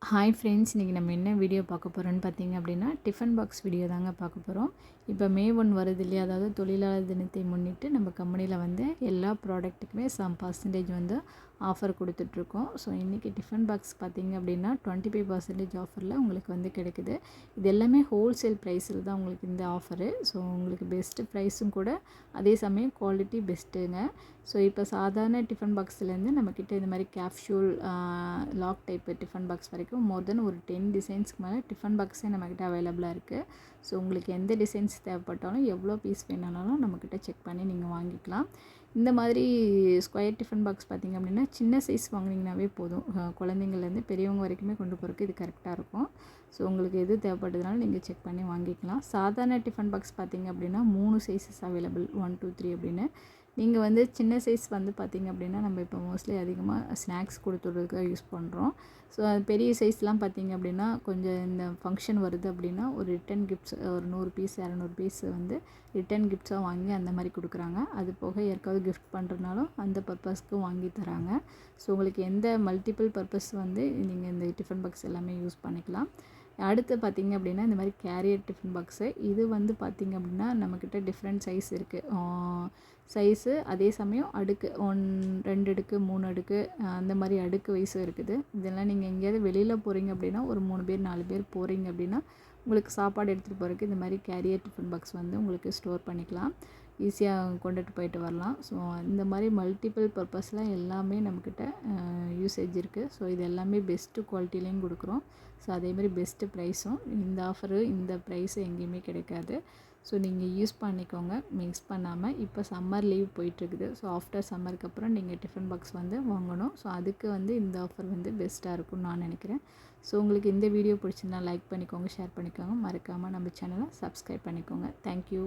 Hi friends, இன்றைக்கி நம்ம என்ன வீடியோ பார்க்க போகிறோன்னு பார்த்தீங்க அப்படின்னா, டிஃபன் பாக்ஸ் வீடியோ தாங்க பார்க்க போகிறோம். இப்போ மே 1 வருது இல்லையா, அதாவது தொழிலாளர் தினத்தை முன்னிட்டு நம்ம கம்பெனியில் வந்து எல்லா ப்ராடக்ட்டுக்குமே சம் பர்சன்டேஜ் வந்து ஆஃபர் கொடுத்துட்ருக்கோம். ஸோ இன்றைக்கி டிஃபன் பாக்ஸ் பார்த்தீங்க அப்படின்னா 25% ஆஃபரில் உங்களுக்கு வந்து கிடைக்குது. இது எல்லாமே ஹோல்சேல் ப்ரைஸில் தான் உங்களுக்கு இந்த ஆஃபரு. ஸோ உங்களுக்கு பெஸ்ட்டு ப்ரைஸும் கூட, அதே சமயம் குவாலிட்டி பெஸ்ட்டுங்க. ஸோ இப்போ சாதாரண டிஃபன் பாக்ஸ்லேருந்து நம்மக்கிட்ட இந்த மாதிரி capsule, lock type tiffin box வரைக்கும் மோர் தென் ஒரு 10 டிசைன்ஸ்க்கு மேலே டிஃபன் பாக்ஸே நம்மக்கிட்ட அவைலபிளாக இருக்குது. ஸோ உங்களுக்கு எந்த டிசைன்ஸ் தேவைப்பட்டாலும், எவ்வளோ பீஸ் வேணுனாலும் நம்மக்கிட்ட செக் பண்ணி நீங்கள் வாங்கிக்கலாம். இந்த மாதிரி ஸ்கொயர் டிஃபன் பாக்ஸ் பார்த்திங்க அப்படின்னா சின்ன சைஸ் வாங்கினீங்கனாவே போதும். குழந்தைங்கள்லேருந்து பெரியவங்க வரைக்குமே கொண்டு போகிறதுக்கு இது கரெக்டாக இருக்கும். ஸோ உங்களுக்கு எது தேவைப்படுதுனாலும் நீங்கள் செக் பண்ணி வாங்கிக்கலாம். சாதாரண டிஃபன் பாக்ஸ் பார்த்திங்க அப்படின்னா 3 சைஸஸ் அவைலபிள், 1, 2, 3 அப்படின்னு. நீங்கள் வந்து சின்ன சைஸ் வந்து பார்த்திங்க அப்படின்னா நம்ம இப்போ மோஸ்ட்லி அதிகமாக ஸ்நாக்ஸ் கொடுத்துட்றதுக்காக யூஸ் பண்ணுறோம். ஸோ அது பெரிய சைஸ்லாம் பார்த்திங்க அப்படின்னா கொஞ்சம் இந்த ஃபங்க்ஷன் வருது அப்படின்னா ஒரு ரிட்டன் கிஃப்ட்ஸ் ஒரு 100 பீஸ் 200 பீஸ் வந்து ரிட்டன் கிஃப்ட்ஸாக வாங்கி அந்த மாதிரி கொடுக்குறாங்க. அது போக யாருக்காவது கிஃப்ட் பண்ணுறதுனாலும் அந்த பர்பஸ்க்கும் வாங்கி தராங்க. ஸோ உங்களுக்கு எந்த மல்டிபிள் பர்பஸ் வந்து நீங்கள் இந்த டிஃபன் பாக்ஸ் எல்லாமே யூஸ் பண்ணிக்கலாம். அடுத்து பார்த்திங்க அப்படின்னா இந்த மாதிரி கேரியர் டிஃபன் பாக்ஸு, இது வந்து பார்த்திங்க அப்படின்னா நம்மக்கிட்ட டிஃப்ரெண்ட் சைஸ் இருக்குது. சைஸு அதே சமயம் அடுக்கு 2 அடுக்கு 3 அடுக்கு அந்த மாதிரி அடுக்கு வயசும் இருக்குது. இதெல்லாம் நீங்கள் எங்கேயாவது வெளியில் போகிறீங்க அப்படின்னா ஒரு 3 பேர் 4 பேர் போகிறீங்க அப்படின்னா உங்களுக்கு சாப்பாடு எடுத்துகிட்டு போகிறதுக்கு இந்த மாதிரி கேரியர் டிஃபன் பாக்ஸ் வந்து உங்களுக்கு ஸ்டோர் பண்ணிக்கலாம். ஈஸியாக கொண்டுட்டு போயிட்டு வரலாம். ஸோ இந்த மாதிரி மல்டிபிள் பர்பஸில் எல்லாமே நம்மக்கிட்ட யூசேஜ் இருக்குது. ஸோ இது எல்லாமே பெஸ்ட்டு குவாலிட்டிலையும் கொடுக்குறோம். ஸோ அதேமாதிரி பெஸ்ட்டு ப்ரைஸும். இந்த ஆஃபரு இந்த ப்ரைஸு எங்கேயுமே கிடைக்காது. ஸோ நீங்கள் யூஸ் பண்ணிக்கோங்க மிக்ஸ் பண்ணாமல். இப்போ சம்மர் லீவ் போயிட்டுருக்குது. ஸோ ஆஃப்டர் சம்மருக்கு அப்புறம் நீங்கள் டிஃபன் பாக்ஸ் வந்து வாங்கணும். ஸோ அதுக்கு வந்து இந்த ஆஃபர் வந்து பெஸ்ட்டாக இருக்கும்னு நான் நினைக்கிறேன். ஸோ உங்களுக்கு இந்த வீடியோ பிடிச்சிருந்தா லைக் பண்ணிக்கோங்க, ஷேர் பண்ணிக்கோங்க. மறக்காமல் நம்ம சேனலை சப்ஸ்கிரைப் பண்ணிக்கோங்க. தேங்க்யூ.